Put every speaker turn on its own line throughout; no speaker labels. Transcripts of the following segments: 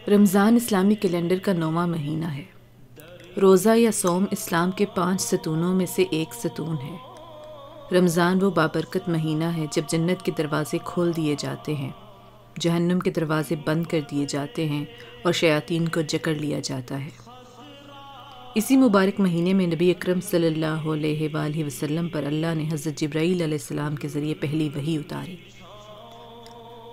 رمضان اسلامی کیلنڈر کا 9واں مہینہ ہے۔ روزہ یا صوم اسلام کے 5 ستونوں میں سے ایک ستون ہے۔ رمضان وہ بابرکت مہینہ ہے جب جنت کے دروازے کھول دیے جاتے ہیں، جہنم کے دروازے بند کر دیے جاتے ہیں اور شیاطین کو جکڑ لیا جاتا ہے۔ اسی مبارک مہینے میں نبی اکرم صلی اللہ علیہ وآلہ وسلم پر اللہ نے حضرت جبرائیل علیہ السلام کے ذریعے پہلی وحی اتاری۔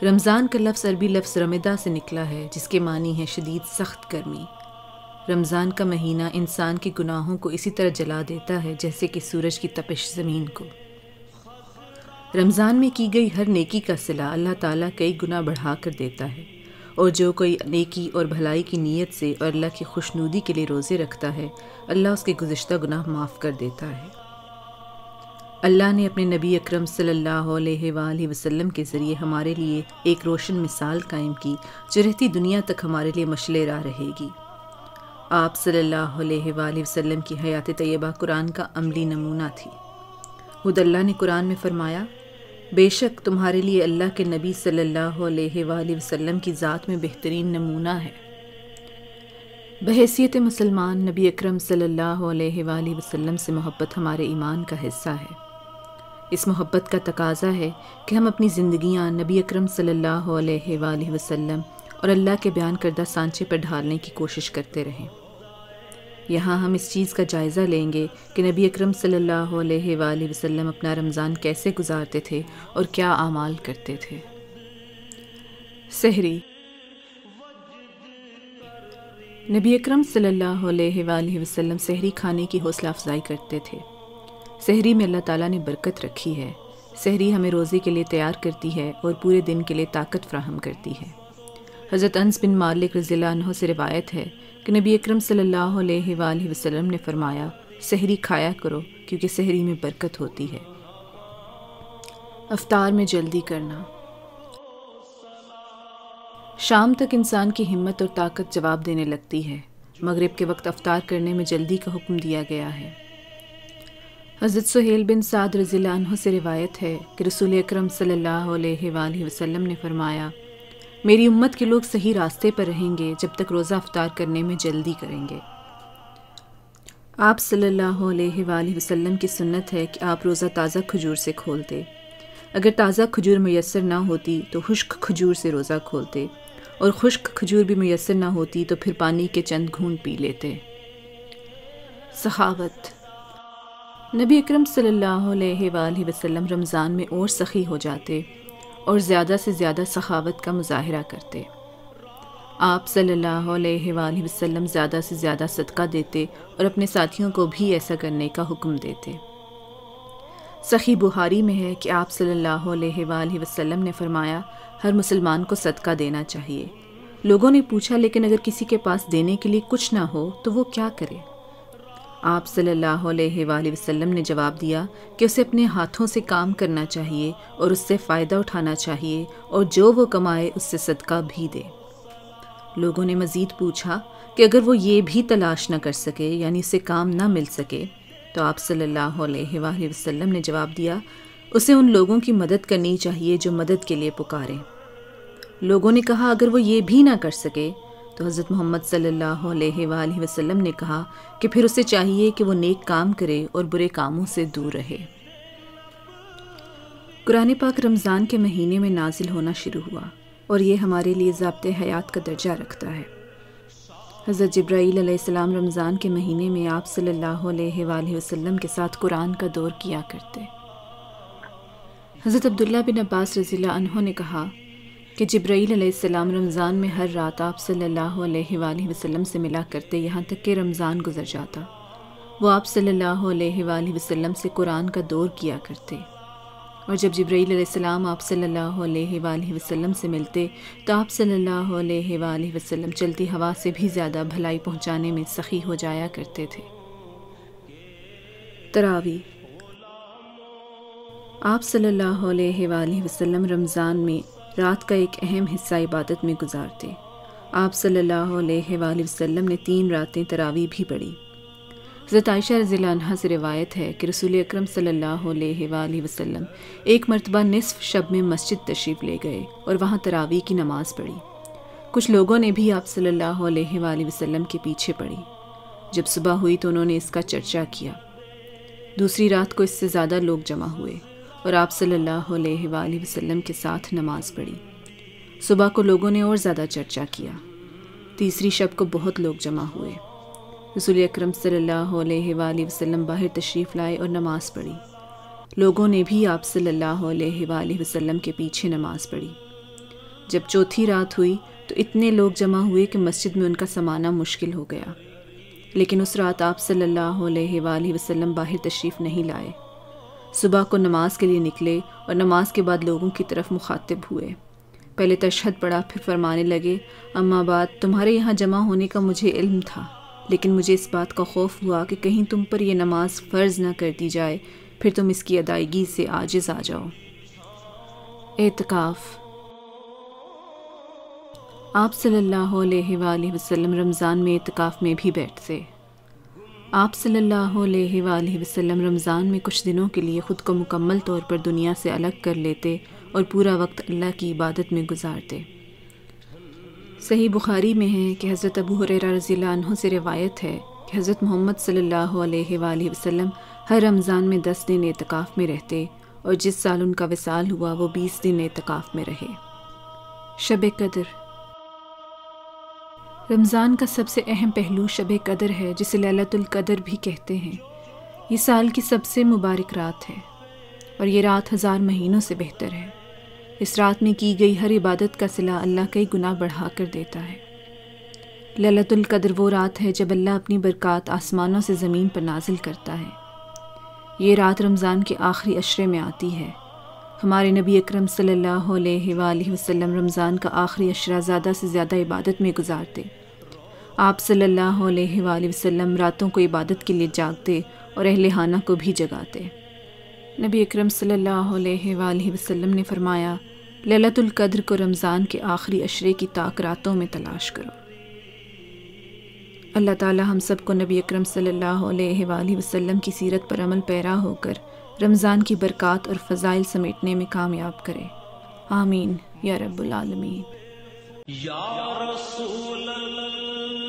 رمضان کا لفظ عربی لفظ رمضان سے نکلا ہے، جس کے معنی ہے شدید سخت گرمی۔ رمضان کا مہینہ انسان کے گناہوں کو اسی طرح جلا دیتا ہے جیسے کہ سورج کی تپش زمین کو۔ رمضان میں کی گئی ہر نیکی کا صلہ اللہ تعالیٰ کئی گنا بڑھا کر دیتا ہے، اور جو کوئی نیکی اور بھلائی کی نیت سے اور اللہ کی خوشنودی کے لیے روزے رکھتا ہے، اللہ اس کے گزشتہ گناہ معاف کر دیتا ہے۔ اللہ نے اپنے نبی اکرم صلی اللہ علیہ وآلہ وسلم کے ذریعے ہمارے لیے ایک روشن مثال قائم کی جو رہتی دنیا تک ہمارے لیے مشعل راہ رہے گی۔ آپ صلی اللہ علیہ وآلہ وسلم کی حیات طیبہ قرآن کا عملی نمونہ تھی۔ خود اللہ نے قرآن میں فرمایا، بے شک تمہارے لیے اللہ کے نبی صلی اللہ علیہ وآلہ وسلم کی ذات میں بہترین نمونہ ہے۔ بحیثیت مسلمان نبی اکرم صلی اللہ علیہ وآلہ وسلم سے محبت ہمارے ایمان کا حصہ ہے۔ اس محبت کا تقاضا ہے کہ ہم اپنی زندگیاں نبی اکرم صلی اللہ علیہ وآلہ وسلم اور اللہ کے بیان کردہ سانچے پر ڈھالنے کی کوشش کرتے رہیں۔ یہاں ہم اس چیز کا جائزہ لیں گے کہ نبی اکرم صلی اللہ علیہ وآلہ وسلم اپنا رمضان کیسے گزارتے تھے اور کیا اعمال کرتے تھے۔ سحری۔ نبی اکرم صلی اللہ علیہ وآلہ وسلم سحری کھانے کی حوصلہ افزائی کرتے تھے۔ سحری میں اللہ تعالیٰ نے برکت رکھی ہے۔ سحری ہمیں روزے کے لیے تیار کرتی ہے اور پورے دن کے لیے طاقت فراہم کرتی ہے۔ حضرت انس بن مالک رضی اللہ عنہ سے روایت ہے کہ نبی اکرم صلی اللہ علیہ وآلہ وسلم نے فرمایا، سحری کھایا کرو کیونکہ سحری میں برکت ہوتی ہے۔ افطار میں جلدی کرنا۔ شام تک انسان کی ہمت اور طاقت جواب دینے لگتی ہے۔ مغرب کے وقت افطار کرنے میں جلدی کا حکم دیا گیا ہے۔ حضرت سہیل بن سعد رضی اللہ عنہ سے روایت ہے کہ رسول اکرم صلی اللہ علیہ وآلہ وسلم نے فرمایا، میری امت کے لوگ صحیح راستے پر رہیں گے جب تک روزہ افطار کرنے میں جلدی کریں گے۔ آپ صلی اللہ علیہ وآلہ وسلم کی سنت ہے کہ آپ روزہ تازہ کھجور سے کھولتے۔ اگر تازہ کھجور میسر نہ ہوتی تو خشک کھجور سے روزہ کھولتے، اور خشک کھجور بھی میسر نہ ہوتی تو پھر پانی کے چند گھونٹ پی لیتے۔ سخاوت۔ نبی اکرم صلی اللہ علیہ وآلہ وسلم رمضان میں اور سخی ہو جاتے اور زیادہ سے زیادہ سخاوت کا مظاہرہ کرتے۔ آپ صلی اللہ علیہ وآلہ وسلم زیادہ سے زیادہ صدقہ دیتے اور اپنے ساتھیوں کو بھی ایسا کرنے کا حکم دیتے۔ صحیح بخاری میں ہے کہ آپ صلی اللہ علیہ وآلہ وسلم نے فرمایا، ہر مسلمان کو صدقہ دینا چاہیے۔ لوگوں نے پوچھا، لیکن اگر کسی کے پاس دینے کے لیے کچھ نہ ہو تو وہ کیا کرے؟ آپ صلی اللہ علیہ وآلہ وسلم نے جواب دیا کہ اسے اپنے ہاتھوں سے کام کرنا چاہیے اور اس سے فائدہ اٹھانا چاہیے، اور جو وہ کمائے اس سے صدقہ بھی دے۔ لوگوں نے مزید پوچھا کہ اگر وہ یہ بھی تلاش نہ کر سکے، یعنی اسے کام نہ مل سکے، تو آپ صلی اللہ علیہ وآلہ وسلم نے جواب دیا، اسے ان لوگوں کی مدد کرنی چاہیے جو مدد کے لیے پکاریں۔ لوگوں نے کہا اگر وہ یہ بھی نہ کر سکے، تو حضرت محمد صلی اللہ علیہ وآلہ وسلم نے کہا کہ پھر اسے چاہیے کہ وہ نیک کام کرے اور برے کاموں سے دور رہے۔ قرآن پاک رمضان کے مہینے میں نازل ہونا شروع ہوا، اور یہ ہمارے لیے ضابطۂ حیات کا درجہ رکھتا ہے۔ حضرت جبرائیل علیہ السلام رمضان کے مہینے میں آپ صلی اللہ علیہ وآلہ وسلم کے ساتھ قرآن کا دور کیا کرتے۔ حضرت عبداللہ بن عباس رضی اللہ عنہ نے کہا کہ جبرائیل علیہ السلام رمضان میں ہر رات آپ صلی اللہ علیہ وآلہ وسلم سے ملا کرتے یہاں تک کہ رمضان گزر جاتا۔ وہ آپ صلی اللہ علیہ وآلہ وسلم سے قرآن کا دور کیا کرتے، اور جب جبرائیل علیہ السلام آپ صلی اللہ علیہ وآلہ وسلم سے ملتے تو آپ صلی اللہ علیہ وآلہ وسلم چلتی ہوا سے بھی زیادہ بھلائی پہنچانے میں سخی ہو جایا کرتے تھے۔ تراویح۔ آپ صلی اللہ علیہ وآلہ وسلم رمضان میں رات کا ایک اہم حصہ عبادت میں گزارتے۔ آپ صلی اللہ علیہ وآلہ وسلم نے 3 راتیں تراویح بھی پڑھی۔ حضرت عائشہ رضی اللہ عنہا سے روایت ہے کہ رسول اکرم صلی اللہ علیہ وآلہ وسلم ایک مرتبہ نصف شب میں مسجد تشریف لے گئے اور وہاں تراویح کی نماز پڑھی۔ کچھ لوگوں نے بھی آپ صلی اللہ علیہ وآلہ وسلم کے پیچھے پڑی۔ جب صبح ہوئی تو انہوں نے اس کا چرچا کیا۔ دوسری رات کو اس سے زیادہ لوگ جمع ہوئے اور آپ صلی اللہ علیہ وآلہ وسلم کے ساتھ نماز پڑھی۔ صبح کو لوگوں نے اور زیادہ چرچا کیا۔ تیسری شب کو بہت لوگ جمع ہوئے۔ رسول اکرم صلی اللہ علیہ وآلہ وسلم باہر تشریف لائے اور نماز پڑھی۔ لوگوں نے بھی آپ صلی اللہ علیہ وآلہ وسلم کے پیچھے نماز پڑھی۔ جب چوتھی رات ہوئی تو اتنے لوگ جمع ہوئے کہ مسجد میں ان کا سمانا مشکل ہو گیا، لیکن اس رات آپ صلی اللہ علیہ وآلہ وسلم باہر تشریف نہیں لائے۔ صبح کو نماز کے لیے نکلے اور نماز کے بعد لوگوں کی طرف مخاطب ہوئے۔ پہلے تشہد پڑھا، پھر فرمانے لگے، اما بعد، تمہارے یہاں جمع ہونے کا مجھے علم تھا، لیکن مجھے اس بات کا خوف ہوا کہ کہیں تم پر یہ نماز فرض نہ کر دی جائے، پھر تم اس کی ادائیگی سے عاجز آ جاؤ۔ اعتکاف۔ آپ صلی اللہ علیہ وآلہ وسلم رمضان میں اعتکاف میں بھی بیٹھتے۔ آپ صلی اللہ علیہ وآلہ وسلم رمضان میں کچھ دنوں کے لیے خود کو مکمل طور پر دنیا سے الگ کر لیتے اور پورا وقت اللہ کی عبادت میں گزارتے۔ صحیح بخاری میں ہے کہ حضرت ابو ہریرہ رضی اللہ عنہ سے روایت ہے کہ حضرت محمد صلی اللہ علیہ وآلہ وسلم ہر رمضان میں 10 دن اعتکاف میں رہتے اور جس سال ان کا وصال ہوا وہ 20 دن اعتکاف میں رہے۔ شب قدر۔ رمضان کا سب سے اہم پہلو شب قدر ہے، جسے لیلۃ القدر بھی کہتے ہیں۔ یہ سال کی سب سے مبارک رات ہے اور یہ رات 1000 مہینوں سے بہتر ہے۔ اس رات میں کی گئی ہر عبادت کا صلہ اللہ کئی گنا بڑھا کر دیتا ہے۔ لیلۃ القدر وہ رات ہے جب اللہ اپنی برکات آسمانوں سے زمین پر نازل کرتا ہے۔ یہ رات رمضان کے آخری عشرے میں آتی ہے۔ ہمارے نبی اکرم صلی اللہ علیہ وآلہ وسلم رمضان کا آخری عشرہ زیادہ سے زیادہ عبادت میں گزارتے۔ آپ صلی اللہ علیہ وآلہ وسلم راتوں کو عبادت کے لیے جاگتے اور اہل خانہ کو بھی جگاتے۔ نبی اکرم صلی اللہ علیہ وآلہ وسلم نے فرمایا، لیلۃ القدر کو رمضان کے آخری عشرے کی طاق راتوں میں تلاش کرو۔ اللہ تعالی ہم سب کو نبی اکرم صلی اللہ علیہ وآلہ وسلم کی سیرت پر عمل پیرا ہو کر رمضان کی برکات اور فضائل سمیٹنے میں کامیاب کرے، آمین یا رب العالمین۔ یا رسول اللہ